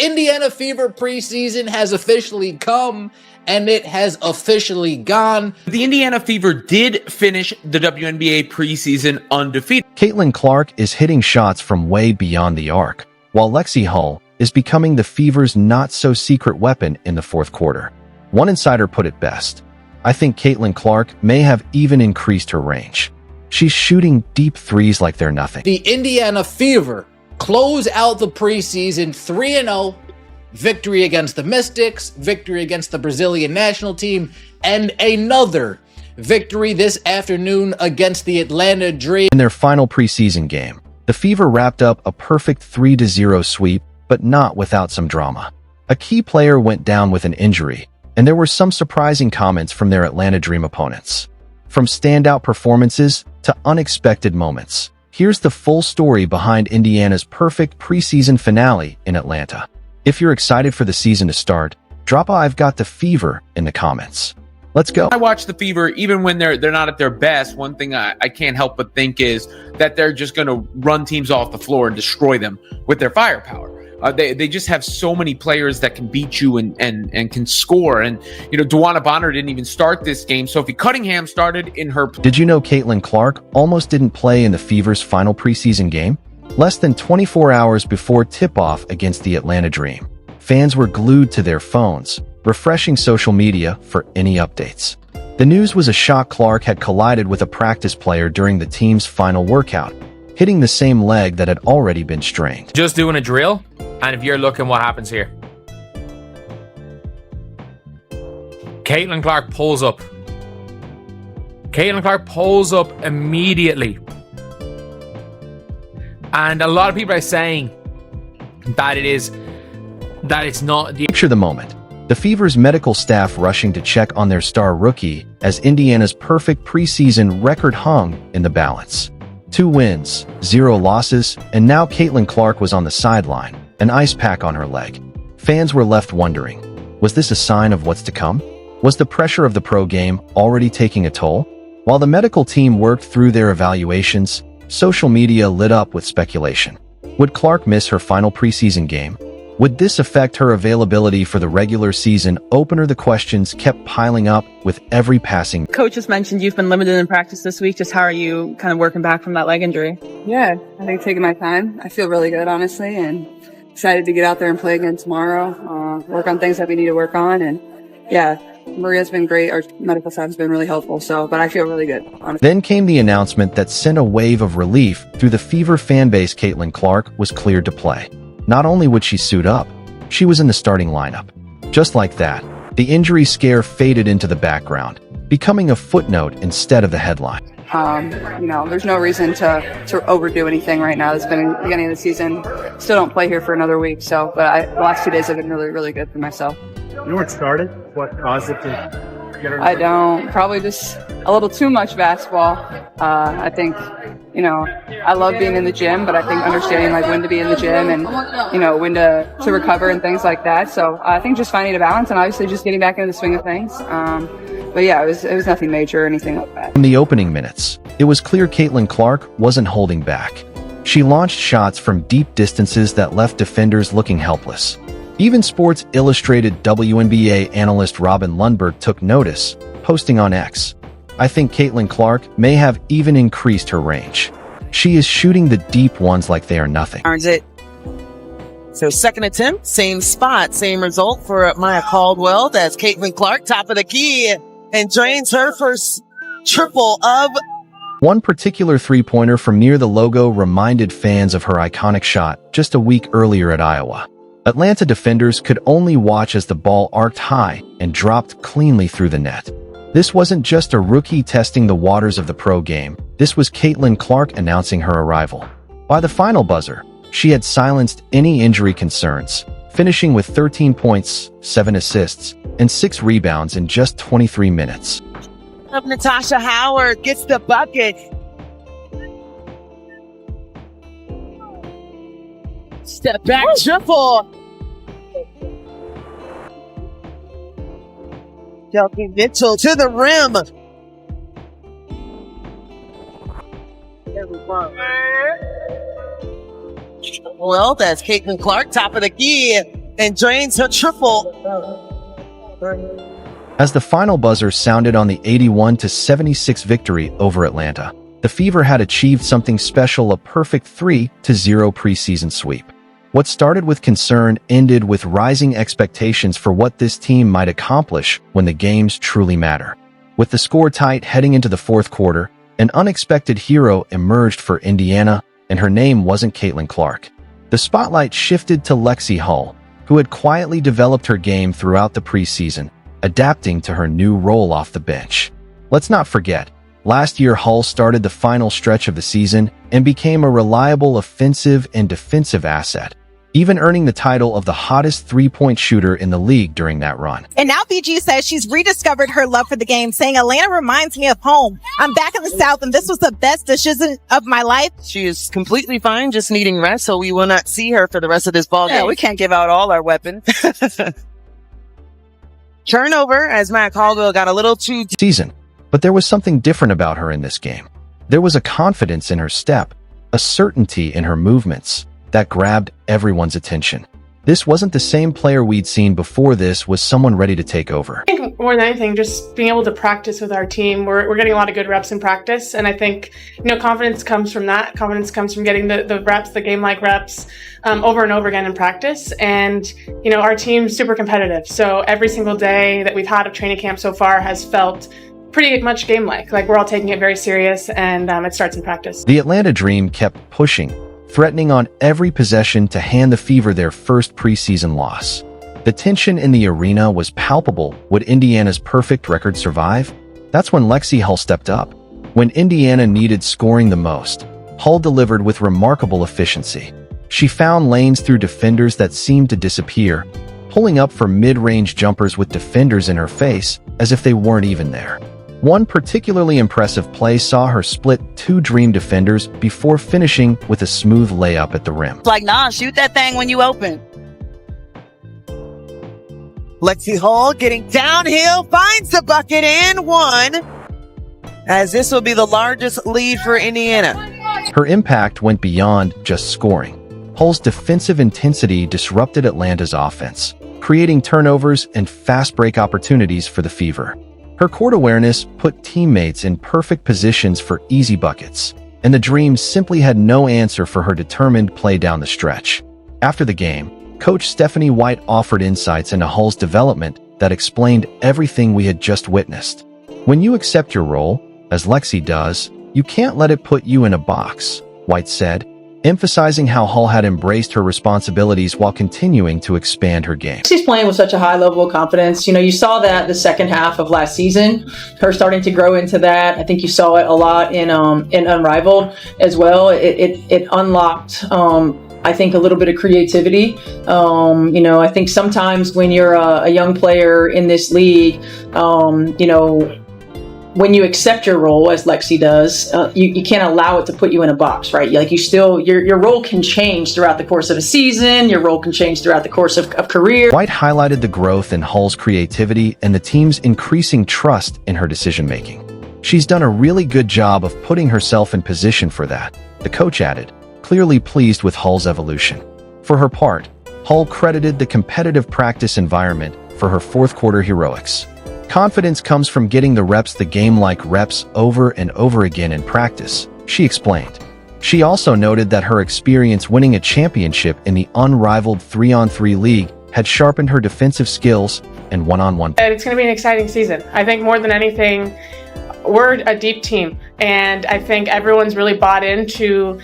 Indiana Fever preseason has officially come, and it has officially gone. The Indiana Fever did finish the WNBA preseason undefeated. Caitlin Clark is hitting shots from way beyond the arc, while Lexie Hull is becoming the Fever's not-so-secret weapon in the fourth quarter. One insider put it best: "I think Caitlin Clark may have even increased her range. She's shooting deep threes like they're nothing." The Indiana Fever close out the preseason 3-0, victory against the Mystics, victory against the Brazilian national team, and another victory this afternoon against the Atlanta Dream. In their final preseason game, the Fever wrapped up a perfect 3-0 sweep, but not without some drama. A key player went down with an injury, and there were some surprising comments from their Atlanta Dream opponents. From standout performances to unexpected moments, here's the full story behind Indiana's perfect preseason finale in Atlanta. If you're excited for the season to start, drop a "I've got the Fever" in the comments. Let's go. I watch the Fever even when they're not at their best. One thing I can't help but think is that they're just going to run teams off the floor and destroy them with their firepower. They just have so many players that can beat you and can score. And, Duana Bonner didn't even start this game. Sophie Cunningham started in her... Did you know Caitlin Clark almost didn't play in the Fever's final preseason game? Less than 24 hours before tip-off against the Atlanta Dream, fans were glued to their phones, refreshing social media for any updates. The news was a shock. Clark had collided with a practice player during the team's final workout, hitting the same leg that had already been strained. Just doing a drill, and if you're looking what happens here. Caitlin Clark pulls up. Caitlin Clark pulls up immediately. And a lot of people are saying that it's not the... Picture the moment. The Fever's medical staff rushing to check on their star rookie as Indiana's perfect preseason record hung in the balance. 2 wins, 0 losses, and now Caitlin Clark was on the sideline, an ice pack on her leg. Fans were left wondering, was this a sign of what's to come? Was the pressure of the pro game already taking a toll? While the medical team worked through their evaluations, social media lit up with speculation. Would Clark miss her final preseason game? Would this affect her availability for the regular season opener? The questions kept piling up with every passing. Coach just mentioned you've been limited in practice this week. Just how are you kind of working back from that leg injury? Yeah, I think taking my time. I feel really good, honestly, and excited to get out there and play again tomorrow, work on things that we need to work on. And yeah, Maria's been great. Our medical staff has been really helpful. But I feel really good, honestly. Then came the announcement that sent a wave of relief through the Fever fan base. Caitlin Clark was cleared to play. Not only would she suit up, she was in the starting lineup. Just like that, the injury scare faded into the background, becoming a footnote instead of the headline. There's no reason to overdo anything right now. It's been the beginning of the season. Still don't play here for another week, but the last 2 days have been really, really good for myself. You know what started? What caused it to get her? I don't. Probably just a little too much basketball. I think, I love being in the gym, but I think understanding when to be in the gym and, when to recover and things like that. So I think just finding a balance and obviously just getting back into the swing of things. But yeah, it was nothing major or anything like that. In the opening minutes, it was clear Caitlin Clark wasn't holding back. She launched shots from deep distances that left defenders looking helpless. Even Sports Illustrated WNBA analyst Robin Lundberg took notice, posting on X, "I think Caitlin Clark may have even increased her range. She is shooting the deep ones like they are nothing." Earns it. So second attempt, same spot, same result for Maya Caldwell. That's Caitlin Clark, top of the key, and drains her first triple of... One particular three-pointer from near the logo reminded fans of her iconic shot just a week earlier at Iowa. Atlanta defenders could only watch as the ball arced high and dropped cleanly through the net. This wasn't just a rookie testing the waters of the pro game. This was Caitlin Clark announcing her arrival. By the final buzzer, she had silenced any injury concerns, finishing with 13 points, 7 assists, and 6 rebounds in just 23 minutes. Natasha Howard gets the bucket. Step back triple. Kelsey Mitchell to the rim. There we go. Well, that's Caitlin Clark, top of the key. and drains her triple. As the final buzzer sounded on the 81-76 victory over Atlanta, the Fever had achieved something special, a perfect 3-0 preseason sweep. What started with concern ended with rising expectations for what this team might accomplish when the games truly matter. With the score tight heading into the fourth quarter, an unexpected hero emerged for Indiana, and her name wasn't Caitlin Clark. The spotlight shifted to Lexie Hull, who had quietly developed her game throughout the preseason, adapting to her new role off the bench. Let's not forget, last year Hull started the final stretch of the season and became a reliable offensive and defensive asset, even earning the title of the hottest three-point shooter in the league during that run. And now BG says she's rediscovered her love for the game, saying Atlanta reminds me of home. I'm back in the South, and this was the best decision of my life. She is completely fine, just needing rest, so we will not see her for the rest of this ball game. Yeah, we can't give out all our weapons. Turnover as Matt Caldwell got a little too Season, but there was something different about her in this game. There was a confidence in her step, a certainty in her movements, that grabbed everyone's attention. This wasn't the same player we'd seen before. This was someone ready to take over. I think more than anything, just being able to practice with our team. We're getting a lot of good reps in practice, and I think confidence comes from that. Confidence comes from getting the reps, the game-like reps, over and over again in practice. And our team's super competitive, so every single day that we've had of training camp so far has felt pretty much game-like. Like we're all taking it very serious, and it starts in practice. The Atlanta Dream kept pushing, threatening on every possession to hand the Fever their first preseason loss. The tension in the arena was palpable. Would Indiana's perfect record survive? That's when Lexie Hull stepped up. When Indiana needed scoring the most, Hull delivered with remarkable efficiency. She found lanes through defenders that seemed to disappear, pulling up for mid-range jumpers with defenders in her face as if they weren't even there. One particularly impressive play saw her split two Dream defenders before finishing with a smooth layup at the rim. Like, nah, shoot that thing when you open. Lexie Hull getting downhill, finds the bucket and one, as this will be the largest lead for Indiana. Her impact went beyond just scoring. Hull's defensive intensity disrupted Atlanta's offense, creating turnovers and fast break opportunities for the Fever. Her court awareness put teammates in perfect positions for easy buckets, and the Dream simply had no answer for her determined play down the stretch. After the game, Coach Stephanie White offered insights into Hull's development that explained everything we had just witnessed. When you accept your role, as Lexie does, you can't let it put you in a box, White said, emphasizing how Hull had embraced her responsibilities while continuing to expand her game. She's playing with such a high level of confidence. You saw that the second half of last season, her starting to grow into that. I think you saw it a lot in Unrivaled as well. It unlocked, I think, a little bit of creativity. I think sometimes when you're a young player in this league, when you accept your role, as Lexie does, you can't allow it to put you in a box, right? Like your role can change throughout the course of a season. Your role can change throughout the course of career. White highlighted the growth in Hull's creativity and the team's increasing trust in her decision-making. She's done a really good job of putting herself in position for that, the coach added, clearly pleased with Hull's evolution. For her part, Hull credited the competitive practice environment for her fourth quarter heroics. Confidence comes from getting the reps, the game-like reps, over and over again in practice, she explained. She also noted that her experience winning a championship in the unrivaled 3-on-3 league had sharpened her defensive skills and one-on-one. It's going to be an exciting season. I think more than anything, we're a deep team, and I think everyone's really bought into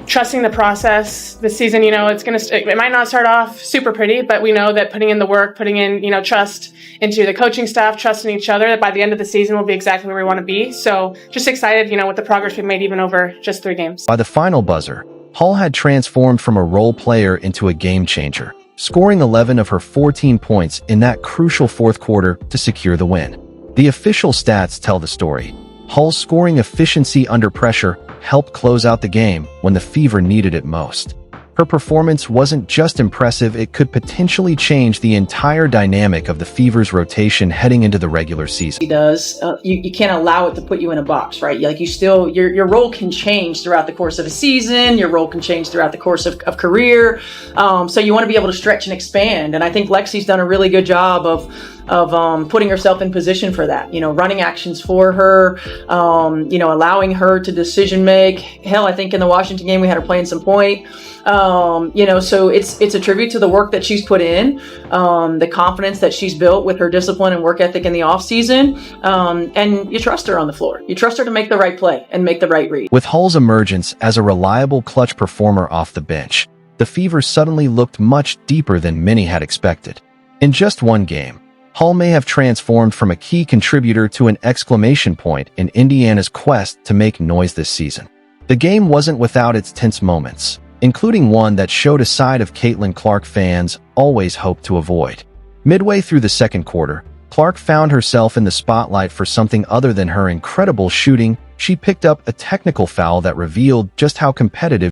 trusting the process this season. It might not start off super pretty, but we know that putting in the work, putting in, trust into the coaching staff, trust in each other, that by the end of the season we'll be exactly where we want to be. So just excited, with the progress we've made even over just 3 games. By the final buzzer, Hull had transformed from a role player into a game changer, scoring 11 of her 14 points in that crucial fourth quarter to secure the win. The official stats tell the story. Hull's scoring efficiency under pressure helped close out the game when the Fever needed it most. Her performance wasn't just impressive, it could potentially change the entire dynamic of the Fever's rotation heading into the regular season. He does. You can't allow it to put you in a box, right? Like you still, your role can change throughout the course of a season. Your role can change throughout the course of career. So you want to be able to stretch and expand. And I think Lexie's done a really good job of putting herself in position for that. Running actions for her. Allowing her to decision make. Hell, I think in the Washington game we had her playing some point. So it's a tribute to the work that she's put in, the confidence that she's built with her discipline and work ethic in the off season. And you trust her on the floor. You trust her to make the right play and make the right read. With Hull's emergence as a reliable clutch performer off the bench, the Fever suddenly looked much deeper than many had expected. In just one game, Hull may have transformed from a key contributor to an exclamation point in Indiana's quest to make noise this season. The game wasn't without its tense moments, including one that showed a side of Caitlin Clark fans always hoped to avoid. Midway through the second quarter, Clark found herself in the spotlight for something other than her incredible shooting. She picked up a technical foul that revealed just how competitive